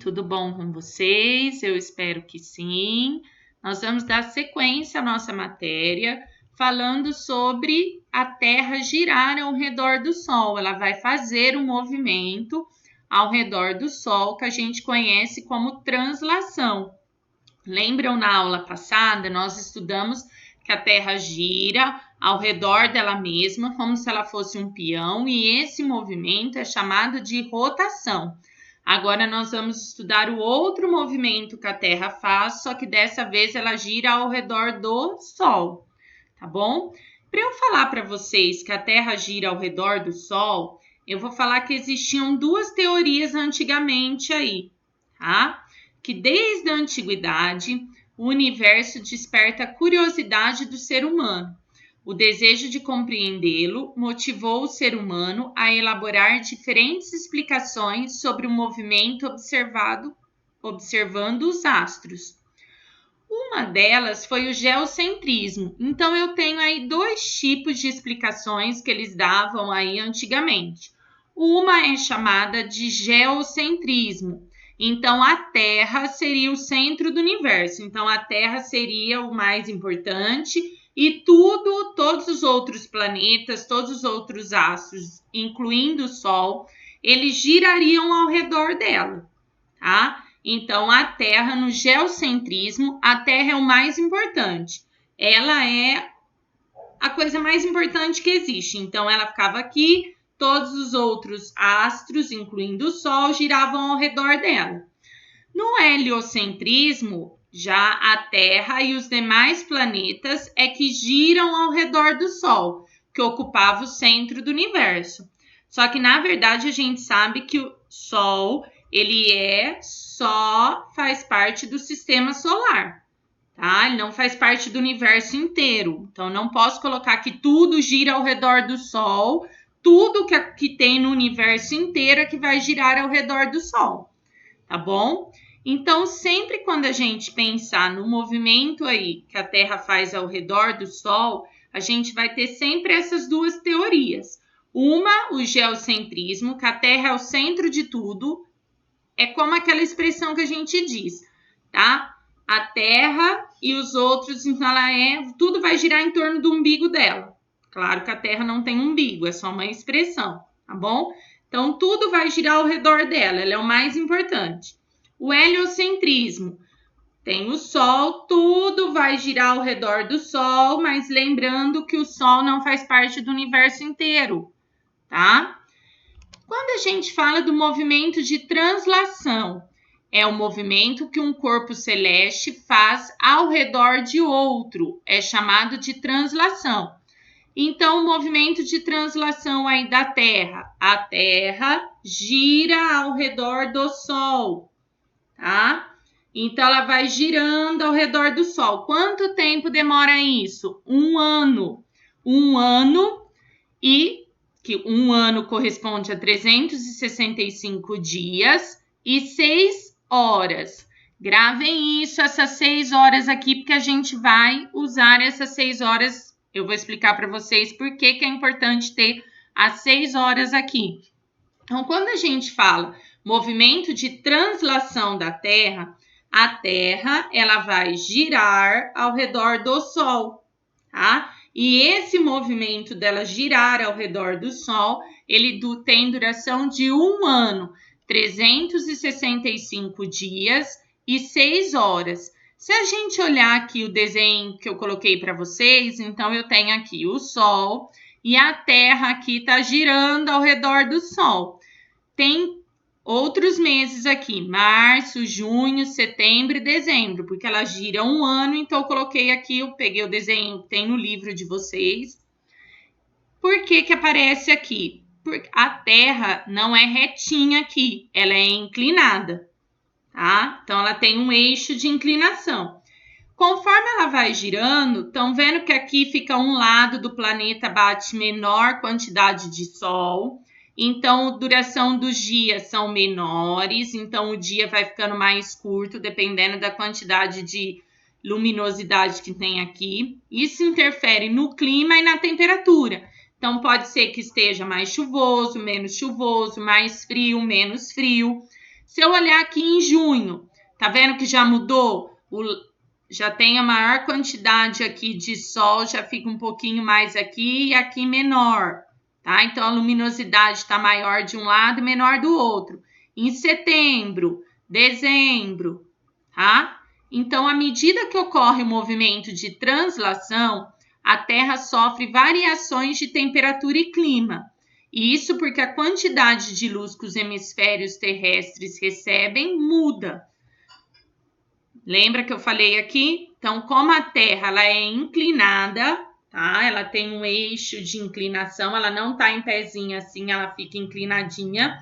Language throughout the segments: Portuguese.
tudo bom com vocês? Eu espero que sim. Nós vamos dar sequência à nossa matéria, falando sobre a Terra girar ao redor do Sol. Ela vai fazer um movimento ao redor do Sol, que a gente conhece como translação. Lembram, na aula passada, nós estudamos que a Terra gira ao redor dela mesma, como se ela fosse um peão, e esse movimento é chamado de rotação. Agora nós vamos estudar o outro movimento que a Terra faz, só que dessa vez ela gira ao redor do Sol, tá bom? Para eu falar para vocês que a Terra gira ao redor do Sol, eu vou falar que existiam duas teorias antigamente aí, tá? Que desde a antiguidade o universo desperta a curiosidade do ser humano. O desejo de compreendê-lo motivou o ser humano a elaborar diferentes explicações sobre o movimento observando os astros. Uma delas foi o geocentrismo. Então, eu tenho aí dois tipos de explicações que eles davam aí antigamente. Uma é chamada de geocentrismo. Então, a Terra seria o centro do universo. Então, a Terra seria o mais importante e todos os outros planetas, todos os outros astros, incluindo o Sol, eles girariam ao redor dela, tá? Então, a Terra, no geocentrismo, a Terra é o mais importante. Ela é a coisa mais importante que existe. Então, ela ficava aqui, todos os outros astros, incluindo o Sol, giravam ao redor dela. No heliocentrismo, já a Terra e os demais planetas é que giram ao redor do Sol, que ocupava o centro do universo. Só que, na verdade, a gente sabe que o Sol, ele só faz parte do sistema solar, tá? Ele não faz parte do universo inteiro. Então, não posso colocar que tudo gira ao redor do Sol, tudo que tem no universo inteiro é que vai girar ao redor do Sol, tá bom? Então, sempre quando a gente pensar no movimento aí que a Terra faz ao redor do Sol, a gente vai ter sempre essas duas teorias. Uma, o geocentrismo, que a Terra é o centro de tudo, é como aquela expressão que a gente diz, tá? A Terra e os outros, então tudo vai girar em torno do umbigo dela. Claro que a Terra não tem umbigo, é só uma expressão, tá bom? Então, tudo vai girar ao redor dela, ela é o mais importante. O heliocentrismo tem o Sol, tudo vai girar ao redor do Sol, mas lembrando que o Sol não faz parte do universo inteiro, tá? Quando a gente fala do movimento de translação, é o movimento que um corpo celeste faz ao redor de outro, é chamado de translação. Então, o movimento de translação aí da Terra, a Terra gira ao redor do Sol, tá? Então, ela vai girando ao redor do Sol. Quanto tempo demora isso? 1 ano. 1 ano, e que 1 ano corresponde a 365 dias e 6 horas. Gravem isso, essas 6 horas aqui, porque a gente vai usar essas 6 horas. Eu vou explicar para vocês por que é importante ter as 6 horas aqui. Então, quando a gente fala movimento de translação da Terra, a Terra ela vai girar ao redor do Sol, tá? E esse movimento dela girar ao redor do Sol, ele tem duração de 1 ano, 365 dias e 6 horas. Se a gente olhar aqui o desenho que eu coloquei para vocês, então eu tenho aqui o Sol e a Terra aqui está girando ao redor do Sol. Tem outros meses aqui, março, junho, setembro e dezembro, porque ela gira 1 ano, então eu coloquei aqui, eu peguei o desenho que tem no livro de vocês. Por que aparece aqui? Porque a Terra não é retinha aqui, ela é inclinada, tá? Então, ela tem um eixo de inclinação. Conforme ela vai girando, estão vendo que aqui fica um lado do planeta bate menor quantidade de Sol. Então, a duração dos dias são menores, então o dia vai ficando mais curto, dependendo da quantidade de luminosidade que tem aqui. Isso interfere no clima e na temperatura. Então, pode ser que esteja mais chuvoso, menos chuvoso, mais frio, menos frio. Se eu olhar aqui em junho, tá vendo que já mudou? Já tem a maior quantidade aqui de sol, já fica um pouquinho mais aqui e aqui menor, tá? Então, a luminosidade está maior de um lado e menor do outro. Em setembro, dezembro, tá? Então, à medida que ocorre o movimento de translação, a Terra sofre variações de temperatura e clima. E isso porque a quantidade de luz que os hemisférios terrestres recebem muda. Lembra que eu falei aqui? Então, como a Terra ela é inclinada, tá? Ela tem um eixo de inclinação, ela não tá em pezinha assim, ela fica inclinadinha.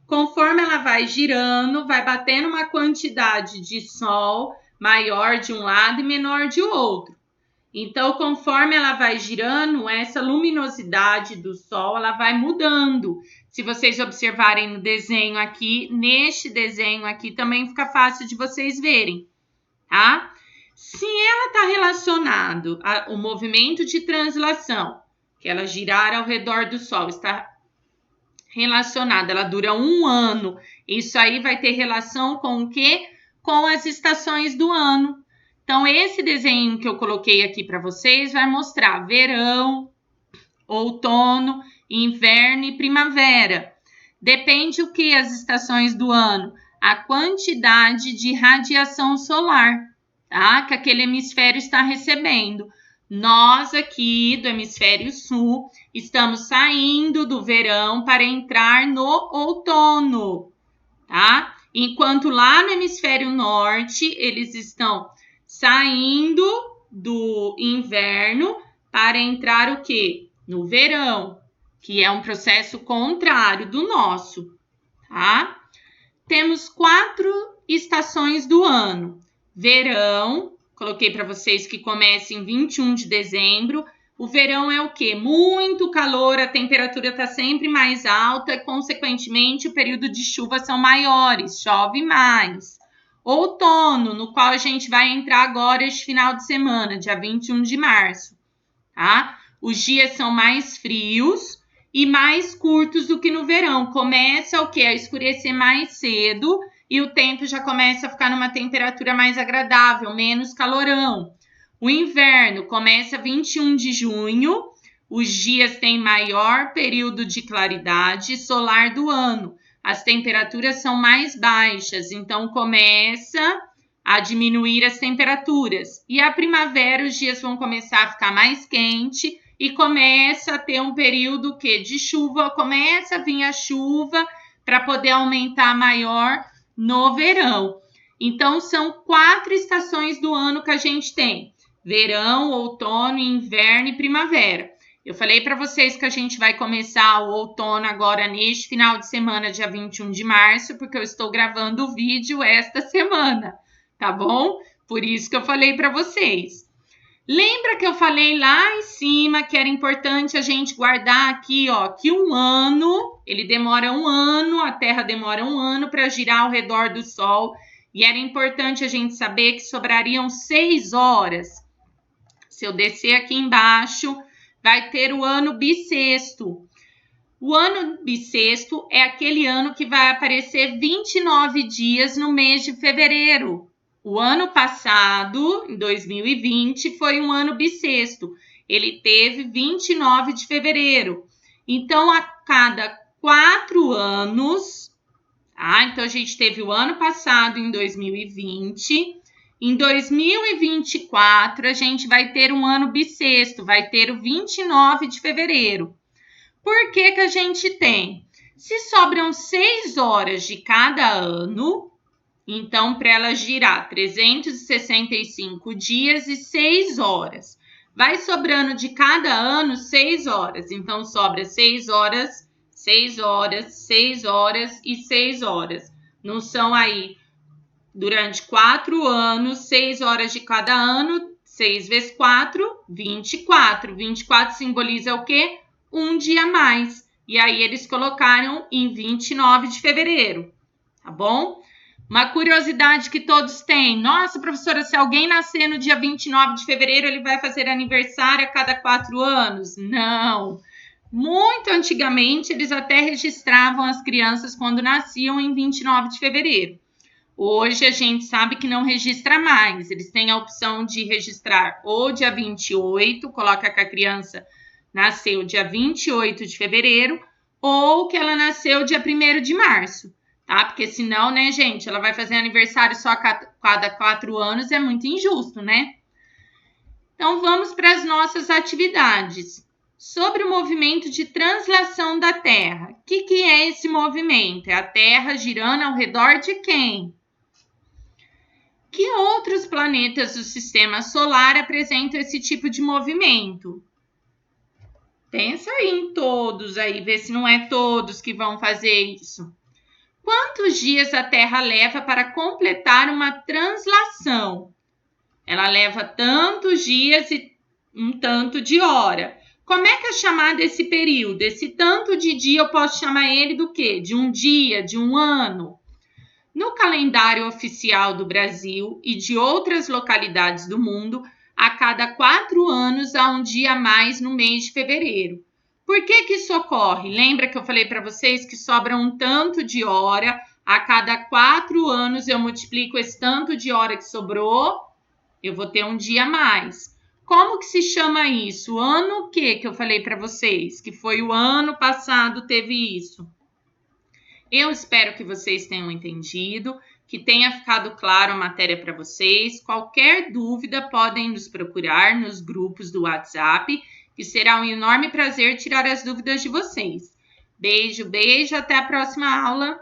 Conforme ela vai girando, vai batendo uma quantidade de sol maior de um lado e menor de outro. Então, conforme ela vai girando, essa luminosidade do sol, ela vai mudando. Se vocês observarem no desenho aqui, neste desenho aqui também fica fácil de vocês verem. Tá? Se ela está relacionado ao movimento de translação, que ela girar ao redor do Sol, está relacionada, ela dura 1 ano. Isso aí vai ter relação com o quê? Com as estações do ano. Então, esse desenho que eu coloquei aqui para vocês vai mostrar verão, outono, inverno e primavera. Depende o que as estações do ano? A quantidade de radiação solar, tá? Que aquele hemisfério está recebendo. Nós aqui do hemisfério sul estamos saindo do verão para entrar no outono, tá? Enquanto lá no hemisfério norte eles estão saindo do inverno para entrar o quê? No verão, que é um processo contrário do nosso, tá? Temos 4 estações do ano. Verão, coloquei para vocês que começa em 21 de dezembro. O verão é o quê? Muito calor, a temperatura está sempre mais alta, consequentemente, o período de chuva são maiores, chove mais. Outono, no qual a gente vai entrar agora este final de semana, dia 21 de março, tá? Os dias são mais frios e mais curtos do que no verão. Começa o quê? A escurecer mais cedo e o tempo já começa a ficar numa temperatura mais agradável, menos calorão. O inverno começa 21 de junho, os dias têm maior período de claridade solar do ano. As temperaturas são mais baixas, então começa a diminuir as temperaturas. E a primavera, os dias vão começar a ficar mais quente e começa a ter um período de chuva, começa a vir a chuva para poder aumentar maior no verão. Então, são 4 estações do ano que a gente tem: verão, outono, inverno e primavera. Eu falei para vocês que a gente vai começar o outono agora neste final de semana, dia 21 de março, porque eu estou gravando o vídeo esta semana, tá bom? Por isso que eu falei para vocês. Lembra que eu falei lá em cima que era importante a gente guardar aqui, ó, que um ano, ele demora 1 ano, a Terra demora 1 ano para girar ao redor do Sol, e era importante a gente saber que sobrariam 6 horas. Se eu descer aqui embaixo, vai ter o ano bissexto. O ano bissexto é aquele ano que vai aparecer 29 dias no mês de fevereiro. O ano passado, em 2020, foi um ano bissexto. Ele teve 29 de fevereiro. Então, a cada 4 anos, tá? Então, a gente teve o ano passado, em 2020. Em 2024, a gente vai ter um ano bissexto, vai ter o 29 de fevereiro. Por que que a gente tem? Se sobram 6 horas de cada ano, então, para ela girar 365 dias e 6 horas. Vai sobrando de cada ano 6 horas. Então, sobra 6 horas, 6 horas, 6 horas e 6 horas. Não são aí, durante 4 anos, 6 horas de cada ano, 6 vezes 4, 24. 24 simboliza o quê? Um dia a mais. E aí, eles colocaram em 29 de fevereiro, tá bom? Uma curiosidade que todos têm: nossa, professora, se alguém nascer no dia 29 de fevereiro, ele vai fazer aniversário a cada 4 anos? Não, Muito antigamente, eles até registravam as crianças quando nasciam em 29 de fevereiro. Hoje a gente sabe que não registra mais. Eles têm a opção de registrar ou dia 28, coloca que a criança nasceu dia 28 de fevereiro, ou que ela nasceu dia 1º de março, tá? Porque senão, né, gente, ela vai fazer aniversário só a cada 4 anos, é muito injusto, né? Então, vamos para as nossas atividades. Sobre o movimento de translação da Terra. O que é esse movimento? É a Terra girando ao redor de quem? Que outros planetas do Sistema Solar apresentam esse tipo de movimento? Pensa aí em todos aí, vê se não é todos que vão fazer isso. Quantos dias a Terra leva para completar uma translação? Ela leva tantos dias e um tanto de hora. Como é que é chamado esse período? Esse tanto de dia eu posso chamar ele do quê? De um dia, de um ano? No calendário oficial do Brasil e de outras localidades do mundo, a cada 4 anos há um dia a mais no mês de fevereiro. Por que isso ocorre? Lembra que eu falei para vocês que sobra um tanto de hora, a cada 4 anos eu multiplico esse tanto de hora que sobrou, eu vou ter um dia a mais. Como que se chama isso? Ano que eu falei para vocês? Que foi o ano passado teve isso. Eu espero que vocês tenham entendido, que tenha ficado claro a matéria para vocês. Qualquer dúvida, podem nos procurar nos grupos do WhatsApp, que será um enorme prazer tirar as dúvidas de vocês. Beijo, beijo, até a próxima aula.